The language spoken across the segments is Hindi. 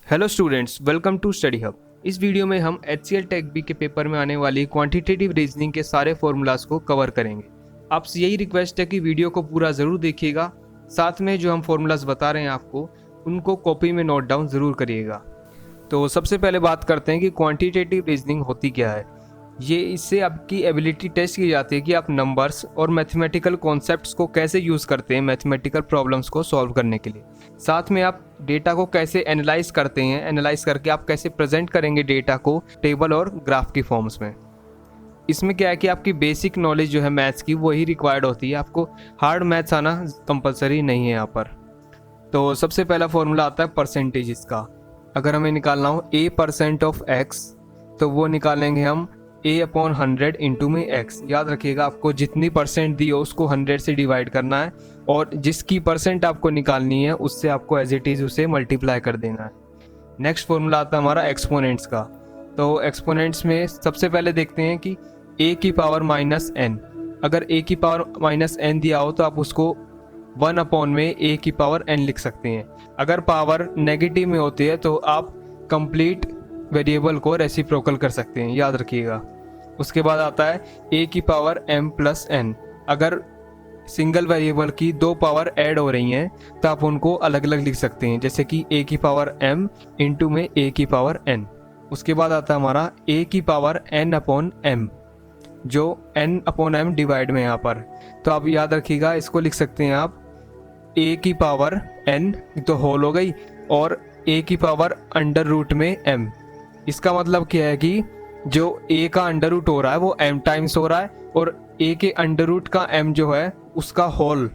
Hello students, welcome to study hub. इस वीडियो में हम HCL टेक बी के पेपर में आने वाली क्वांटिटेटिव रीजनिंग के सारे फॉर्मूलाज को कवर करेंगे। आपसे यही रिक्वेस्ट है कि वीडियो को पूरा ज़रूर देखिएगा, साथ में जो हम फॉर्मूलाज बता रहे हैं आपको उनको कॉपी में नोट डाउन ज़रूर करिएगा। तो सबसे पहले बात करते हैं कि क्वांटिटेटिव रीजनिंग होती क्या है। ये इससे आपकी एबिलिटी टेस्ट की जाती है कि आप नंबर्स और मैथमेटिकल कॉन्सेप्ट्स को कैसे यूज़ करते हैं मैथमेटिकल प्रॉब्लम्स को सॉल्व करने के लिए। साथ में आप डेटा को कैसे एनालाइज करते हैं, एनालाइज करके आप कैसे प्रेजेंट करेंगे डेटा को टेबल और ग्राफ की फॉर्म्स में। इसमें क्या है कि आपकी बेसिक नॉलेज जो है मैथ्स की वही रिक्वायर्ड होती है, आपको हार्ड मैथ्स आना कंपलसरी नहीं है यहाँ पर। तो सबसे पहला फॉर्मूला आता है परसेंटेज का। अगर हमें निकालना हो a% ऑफ x तो वो निकालेंगे हम a/100 इंटू में x। याद रखिएगा, आपको जितनी परसेंट दी हो उसको 100 से डिवाइड करना है और जिसकी परसेंट आपको निकालनी है उससे आपको एज इट इज़ उसे मल्टीप्लाई कर देना है। नेक्स्ट फॉर्मूला आता है हमारा एक्सपोनेंट्स का। तो एक्सपोनेंट्स में सबसे पहले देखते हैं कि a की पावर -n। अगर a की पावर -n दिया हो तो आप उसको 1 में a की पावर n लिख सकते हैं। अगर पावर नेगेटिव में होती है तो आप कंप्लीट वेरिएबल को रेसिप्रोकल कर सकते हैं, याद रखिएगा। उसके बाद आता है a की पावर m+n। अगर सिंगल वेरिएबल की दो पावर ऐड हो रही हैं तो आप उनको अलग अलग लिख सकते हैं, जैसे कि a की पावर m इंटू में a की पावर n। उसके बाद आता है हमारा a की पावर n/m, जो n/m डिवाइड में यहाँ पर। तो आप याद रखिएगा, इसको लिख सकते हैं आप a की पावर n तो होल हो गई और a की पावर अंडर रूट में m। इसका मतलब क्या है कि जो a का अंडर रूट हो रहा है वो m टाइम्स हो रहा है और a के अंडर रूट का m जो है उसका होल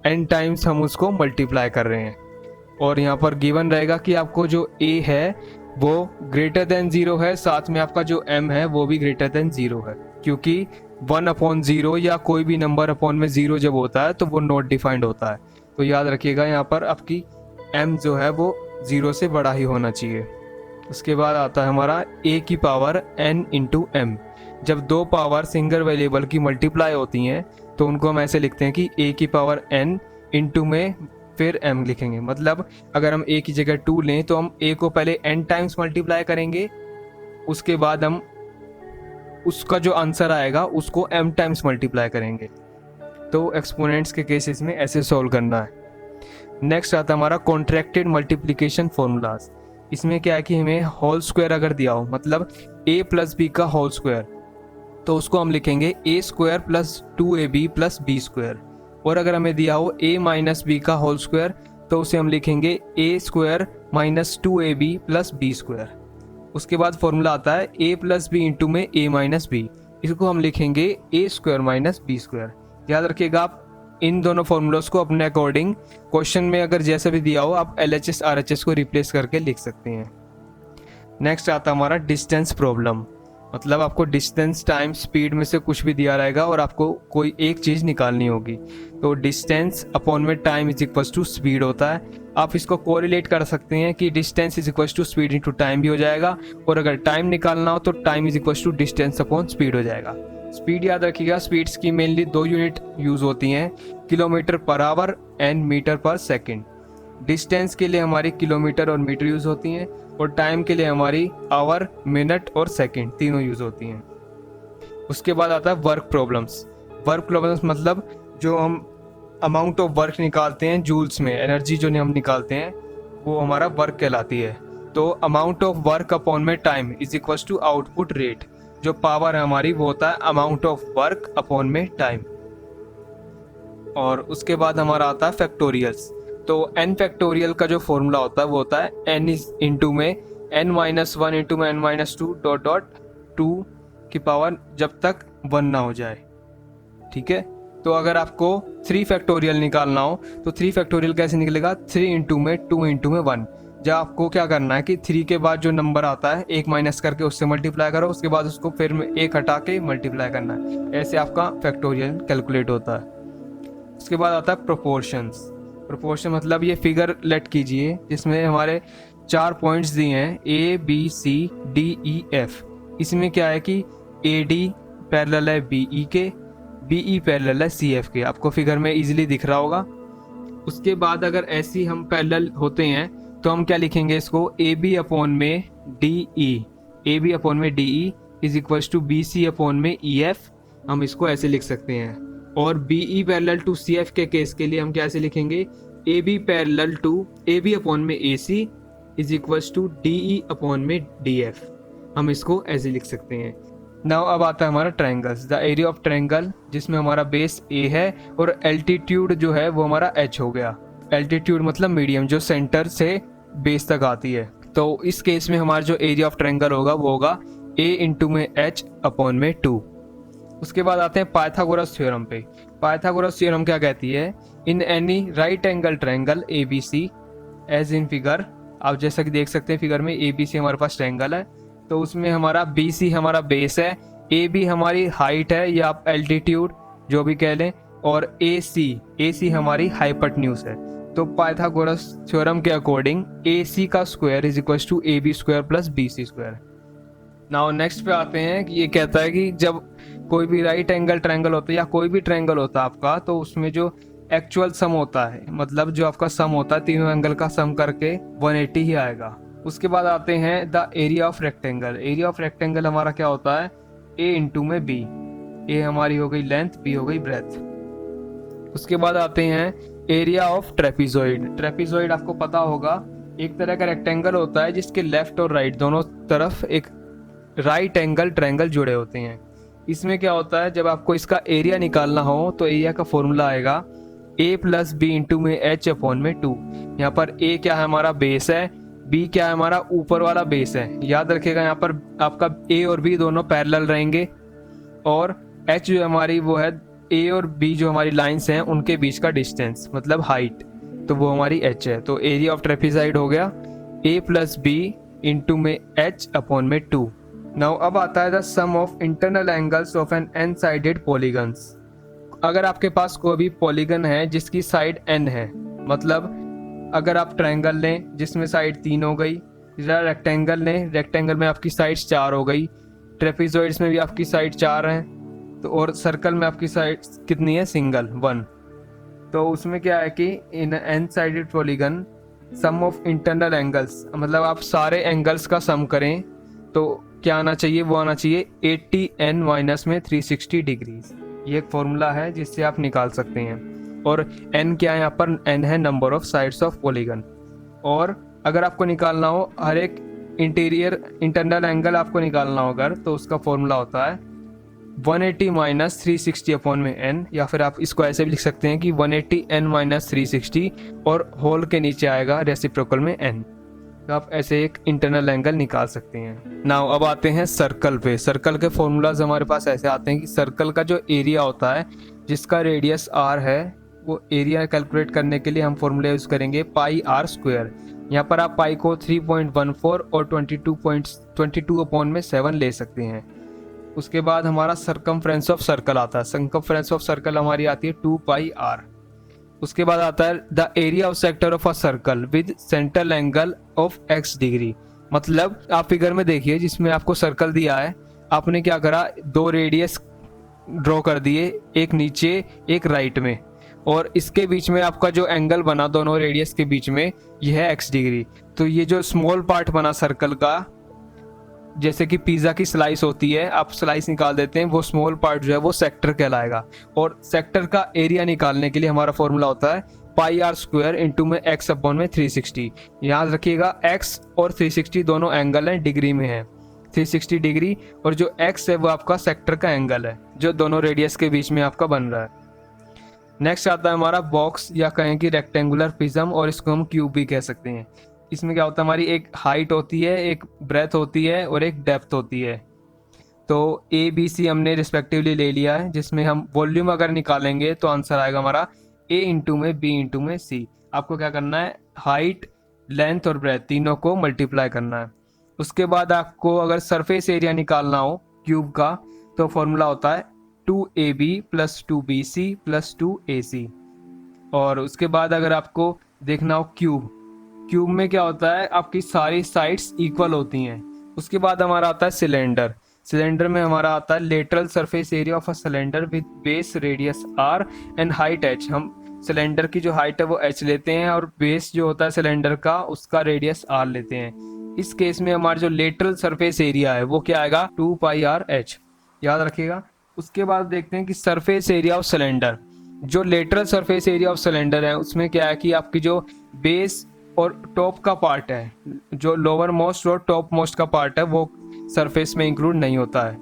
n टाइम्स हम उसको मल्टीप्लाई कर रहे हैं। और यहाँ पर गिवन रहेगा कि आपको जो a है वो ग्रेटर देन 0 है, साथ में आपका जो m है वो भी ग्रेटर देन 0 है, क्योंकि 1/0 या कोई भी नंबर अपॉन में 0 जब होता है तो वो नॉट डिफाइंड होता है। तो याद रखिएगा, यहाँ पर आपकी m जो है वो 0 से बड़ा ही होना चाहिए। उसके बाद आता है हमारा a की पावर n इंटू m। जब दो पावर सिंगल वेरिएबल की मल्टीप्लाई होती हैं तो उनको हम ऐसे लिखते हैं कि a की पावर n इंटू में फिर m लिखेंगे। मतलब अगर हम a की जगह 2 लें तो हम a को पहले n टाइम्स मल्टीप्लाई करेंगे, उसके बाद हम उसका जो आंसर आएगा उसको m टाइम्स मल्टीप्लाई करेंगे। तो एक्सपोनेंट्स के केसेस में ऐसे सॉल्व करना है। नेक्स्ट आता है हमारा कॉन्ट्रैक्टेड मल्टीप्लिकेशन फॉर्मूलाज। इसमें क्या है कि हमें होल स्क्वायर अगर दिया हो, मतलब a + b का होल स्क्वायर, तो उसको हम लिखेंगे a² + 2ab + b²। और अगर हमें दिया हो a - b का होल स्क्वायर तो उसे हम लिखेंगे a² - 2ab + b²। उसके बाद फॉर्मूला आता है a + b इंटू में a - b। इसको हम लिखेंगे a² - b²। याद रखिएगा, आप इन दोनों फॉर्मूलोज को अपने अकॉर्डिंग क्वेश्चन में अगर जैसे भी दिया हो आप LHS RHS को रिप्लेस करके लिख सकते हैं। नेक्स्ट आता है हमारा डिस्टेंस प्रॉब्लम। मतलब आपको डिस्टेंस टाइम स्पीड में से कुछ भी दिया रहेगा और आपको कोई एक चीज़ निकालनी होगी। तो डिस्टेंस अपॉन में time is equal to speed होता है। आप इसको कोरिलेट कर सकते हैं कि distance is equal to speed into time भी हो जाएगा, और अगर टाइम निकालना हो तो time is equal to distance upon speed हो जाएगा। स्पीड याद रखिएगा, स्पीड्स की मेनली 2 यूनिट यूज़ होती हैं, km/h एंड मीटर/सेकंड। डिस्टेंस के लिए हमारी किलोमीटर और मीटर यूज़ होती हैं और टाइम के लिए हमारी आवर, मिनट और सेकंड तीनों यूज़ होती हैं। उसके बाद आता है वर्क प्रॉब्लम्स। वर्क प्रॉब्लम्स मतलब जो हम अमाउंट ऑफ वर्क निकालते हैं जूल्स में, एनर्जी जो हम निकालते हैं वो हमारा वर्क कहलाती है। तो अमाउंट ऑफ वर्क अपॉन में time is equal to output rate. जो पावर है हमारी वो होता है अमाउंट ऑफ वर्क अपॉन में टाइम। और उसके बाद हमारा आता है फैक्टोरियल्स। तो n फैक्टोरियल का जो फॉर्मूला होता है वो होता है n इंटू में n-1 इंटू में n-2 (2 की पावर जब तक 1 ना हो जाए। ठीक है, तो अगर आपको 3 फैक्टोरियल निकालना हो तो 3 फैक्टोरियल कैसे निकलेगा? 3 इंटू में 2 इंटू में 1। जब आपको क्या करना है कि 3 के बाद जो नंबर आता है एक माइनस करके उससे मल्टीप्लाई करो, उसके बाद उसको फिर एक हटा के मल्टीप्लाई करना है। ऐसे आपका फैक्टोरियल कैलकुलेट होता है। उसके बाद आता है प्रोपोर्शंस। प्रोपोर्शन मतलब ये फिगर लेट कीजिए जिसमें हमारे 4 पॉइंट्स दिए हैं A B C D E F। इसमें क्या है कि AD पैरेलल है BE के, BE पैरेलल है CF के। आपको फिगर में इजीली दिख रहा होगा। उसके बाद अगर ऐसी हम पैरेलल होते हैं तो हम क्या लिखेंगे इसको, ए बी अपॉन में D E, A B upon में D E is equal to B C upon में ई एफ, हम इसको ऐसे लिख सकते हैं। और B E parallel to C F के केस के लिए हम कैसे लिखेंगे, A B parallel to A B upon में A C is equal to D E upon में डी एफ, हम इसको ऐसे लिख सकते हैं। नाउ अब आता है हमारा triangles, the area of triangle जिसमें हमारा बेस ए है और एल्टीट्यूड जो है वो हमारा एच हो गया। एल्टीट्यूड मतलब मीडियम जो सेंटर से बेस तक आती है। तो इस केस में हमारा जो एरिया ऑफ ट्रायंगल होगा वो होगा ए इंटू में एच अपॉन में 2। उसके बाद आते हैं पाइथागोरस थ्योरम पे। पाइथागोरस थ्योरम क्या कहती है, in any right angle triangle A B C as in figure, आप जैसा कि देख सकते हैं फिगर में ए बी सी हमारे पास ट्रायंगल है, तो उसमें हमारा बी सी हमारा बेस है, ए बी हमारी हाइट है या आप एल्टीट्यूड जो भी कह लें, और ए सी हमारी हाइपोटेन्यूज है। तो पाइथागोरस थ्योरम के अकॉर्डिंग ए सी का square is equal to A B square plus B C square. Now next पे आते हैं कि ये कहता है कि जब कोई भी राइट एंगल ट्रायंगल होता है या कोई भी ट्रायंगल होता है आपका, तो उसमें जो एक्चुअल सम होता है, मतलब जो आपका सम होता है तीनों एंगल का सम करके 180 ही आएगा। उसके बाद आते हैं the area of rectangle. Area of rectangle हमारा क्या होता है, ए इंटू में बी, ए हमारी हो गई लेंथ, बी हो गई ब्रेथ। उसके बाद आते हैं एरिया ऑफ ट्रेपीजॉइड। ट्रेपीजॉइड आपको पता होगा एक तरह का रेक्टेंगल होता है जिसके लेफ्ट और राइट दोनों तरफ एक राइट एंगल ट्रायंगल जुड़े होते हैं। इसमें क्या होता है, जब आपको इसका एरिया निकालना हो तो एरिया का फॉर्मूला आएगा ए प्लस बी इंटू में एच अपॉन में 2। यहाँ पर ए क्या है हमारा बेस है, बी क्या है हमारा ऊपर वाला बेस है। याद रखिएगा यहाँ पर आपका ए और बी दोनों पैरेलल रहेंगे, और एच जो हमारी वो है ए और बी जो हमारी लाइंस हैं उनके बीच का डिस्टेंस मतलब हाइट, तो वो हमारी एच है। तो एरिया ऑफ ट्रेपीजॉइड हो गया ए प्लस बी इंटू में एच अपॉन में 2। नाउ अब आता है the sum of internal angles of an N sided polygons. अगर आपके पास कोई भी पॉलीगन है जिसकी साइड एन है, मतलब अगर आप ट्रायंगल लें जिसमें साइड 3 हो गई, या रेक्टेंगल लें, रेक्टेंगल में आपकी साइड 4 हो गई, ट्रेपीजॉइड्स में भी आपकी साइड 4 है, तो और सर्कल में आपकी साइड कितनी है, सिंगल 1। तो उसमें क्या है कि in N sided polygon sum of internal angles, मतलब आप सारे एंगल्स का सम करें तो क्या आना चाहिए, वो आना चाहिए 80 n माइनस में 360 डिग्रीज। ये एक फॉर्मूला है जिससे आप निकाल सकते हैं। और n क्या है यहाँ पर, n है number of sides of polygon. और अगर आपको निकालना हो हर एक इंटरनल एंगल आपको निकालना हो अगर, तो उसका फॉर्मूला होता है 180 माइनस 360 अपॉन में n, या फिर आप इसको ऐसे भी लिख सकते हैं कि 180 n माइनस 360 और होल के नीचे आएगा रेसिप्रोकल में n। तो आप ऐसे एक इंटरनल एंगल निकाल सकते हैं। नाउ अब आते हैं सर्कल पे। सर्कल के फॉर्मूलाज हमारे पास ऐसे आते हैं कि सर्कल का जो एरिया होता है जिसका रेडियस r है, वो एरिया कैलकुलेट करने के लिए हम फॉर्मूला यूज करेंगे पाई आर स्क्वायर। यहाँ पर आप पाई को 3.14 और 22 अपॉन में 7 ले सकते हैं। उसके बाद हमारा सर्कमफ्रेंस ऑफ सर्कल आता है। सर्कमफ्रेंस ऑफ सर्कल हमारी आती है 2 पाई आर। उसके बाद आता है the area of sector of a circle with central angle of x degree. मतलब आप फिगर में देखिए जिसमें आपको सर्कल दिया है, आपने क्या करा, 2 रेडियस ड्रॉ कर दिए, एक नीचे एक राइट में, और इसके बीच में आपका जो एंगल बना दोनों रेडियस के बीच में यह है x डिग्री। तो ये जो स्मॉल पार्ट बना सर्कल का, जैसे कि पिज़्ज़ा की स्लाइस होती है, आप स्लाइस निकाल देते हैं, वो स्मॉल पार्ट जो है वो सेक्टर कहलाएगा। और सेक्टर का एरिया निकालने के लिए हमारा फॉर्मूला होता है पाई आर स्क्वायर इंटू में x अपॉन में 360। याद रखिएगा x और 360 दोनों एंगल हैं, डिग्री में है 360 डिग्री, और जो x है वो आपका सेक्टर का एंगल है जो दोनों रेडियस के बीच में आपका बन रहा है। नेक्स्ट आता है हमारा बॉक्स या कहें कि रेक्टेंगुलर प्रिज्म, और इसको हम क्यूब भी कह सकते हैं। इसमें क्या होता है, हमारी एक हाइट होती है, एक ब्रेथ होती है और एक डेप्थ होती है। तो ए बी सी हमने रिस्पेक्टिवली ले लिया है, जिसमें हम वॉल्यूम अगर निकालेंगे तो आंसर आएगा हमारा ए इंटू में बी इंटू में सी। आपको क्या करना है, हाइट, लेंथ और ब्रेथ तीनों को मल्टीप्लाई करना है। उसके बाद आपको अगर सरफेस एरिया निकालना हो क्यूब का, तो फॉर्मूला होता है 2ab plus 2bc plus 2ac। और उसके बाद अगर आपको देखना हो क्यूब में क्या होता है, आपकी सारी साइड्स इक्वल होती हैं। उसके बाद हमारा आता है सिलेंडर में हमारा आता है lateral surface area of a cylinder with base radius r and height h। हम सिलेंडर की जो हाइट है वो h लेते हैं और बेस जो होता है सिलेंडर का उसका रेडियस r लेते हैं। इस केस में हमारा जो लेटरल सरफेस एरिया है वो क्या आएगा 2 पाई आर एच, याद रखिएगा। उसके बाद देखते हैं कि सरफेस एरिया ऑफ सिलेंडर, जो lateral surface area of cylinder है उसमें क्या है कि आपकी जो बेस और टॉप का पार्ट है, जो लोअर मोस्ट और टॉप मोस्ट का पार्ट है वो सरफेस में इंक्लूड नहीं होता है।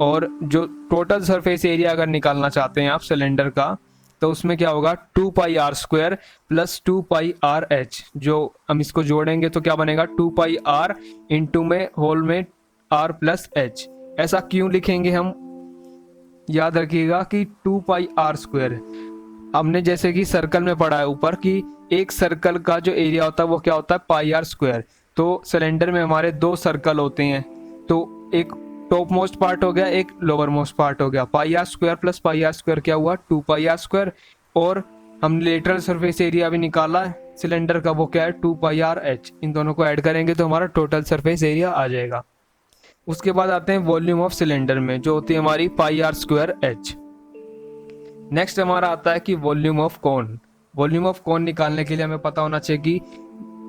और जो टोटल सरफेस एरिया अगर निकालना चाहते हैं आप सिलेंडर का तो उसमें क्या होगा 2 pi R square plus 2 pi R H, जो हम इसको जोड़ेंगे तो क्या बनेगा 2 पाई आर इंटू में होल में आर प्लस एच। ऐसा क्यों लिखेंगे हम, याद रखिएगा कि 2 पाई आर स्क्वायर हमने जैसे कि सर्कल में पढ़ा है ऊपर कि एक सर्कल का जो एरिया होता है वो क्या होता है पाई आर स्क्वायर। तो सिलेंडर में हमारे 2 सर्कल होते हैं, तो एक टॉप मोस्ट पार्ट हो गया, एक लोअर मोस्ट पार्ट हो गया। Pi R square plus pi R square क्या हुआ 2 पाई आर स्क्वायर, और हमने लेटरल सरफेस एरिया भी निकाला है सिलेंडर का, वो क्या है 2 पाई आर एच। इन दोनों को ऐड करेंगे तो हमारा टोटल सरफेस एरिया आ जाएगा। उसके बाद आते हैं वॉल्यूम ऑफ सिलेंडर में, जो होती है हमारी पाई आर स्क्वायर एच। नेक्स्ट हमारा आता है कि volume of cone. Volume of cone निकालने के लिए हमें पता होना चाहिए कि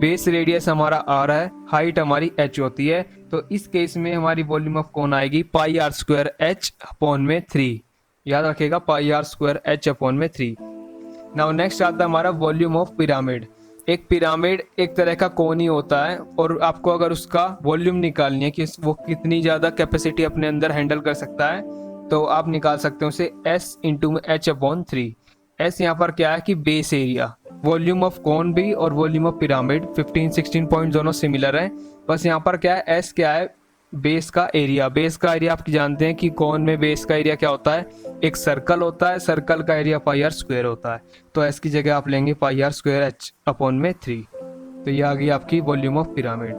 बेस रेडियस हमारा आर है, हाइट हमारी एच होती है, तो इस केस में हमारी वॉल्यूम ऑफ कोन आएगी पाई आर स्क्वायर एच अपॉन में 3, याद रखिएगा पाई आर स्क्वायर एच अपॉन में 3। नाउ नेक्स्ट आता है हमारा वॉल्यूम ऑफ पिरामिड। एक पिरामिड एक तरह का कोन ही होता है और आपको अगर उसका वॉल्यूम निकालनी है कि वो कितनी ज़्यादा कैपेसिटी अपने अंदर हैंडल कर सकता है तो आप निकाल सकते हो उसे S into H upon 3। S यहाँ पर क्या है कि base area, volume of cone भी और वॉल्यूम ऑफ पिरामिड 15-16 पॉइंट दोनों सिमिलर हैं, बस यहाँ पर क्या है S क्या है बेस का एरिया। बेस का एरिया आप जानते हैं कि कोन में बेस का एरिया क्या होता है, एक सर्कल होता है, सर्कल का एरिया पाई आर स्क्वायर होता है, तो S की जगह आप लेंगे पाई आर स्क्वायर एच अपॉन में 3। तो ये आ गई आपकी वॉल्यूम ऑफ पिरामिड।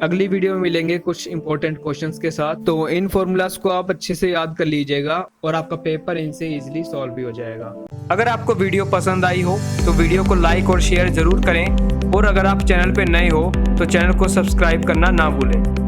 अगली वीडियो में मिलेंगे कुछ इंपॉर्टेंट क्वेश्चंस के साथ, तो इन फॉर्मूलाज को आप अच्छे से याद कर लीजिएगा और आपका पेपर इनसे इजीली सॉल्व भी हो जाएगा। अगर आपको वीडियो पसंद आई हो तो वीडियो को लाइक और शेयर जरूर करें, और अगर आप चैनल पे नए हो तो चैनल को सब्सक्राइब करना ना भूलें।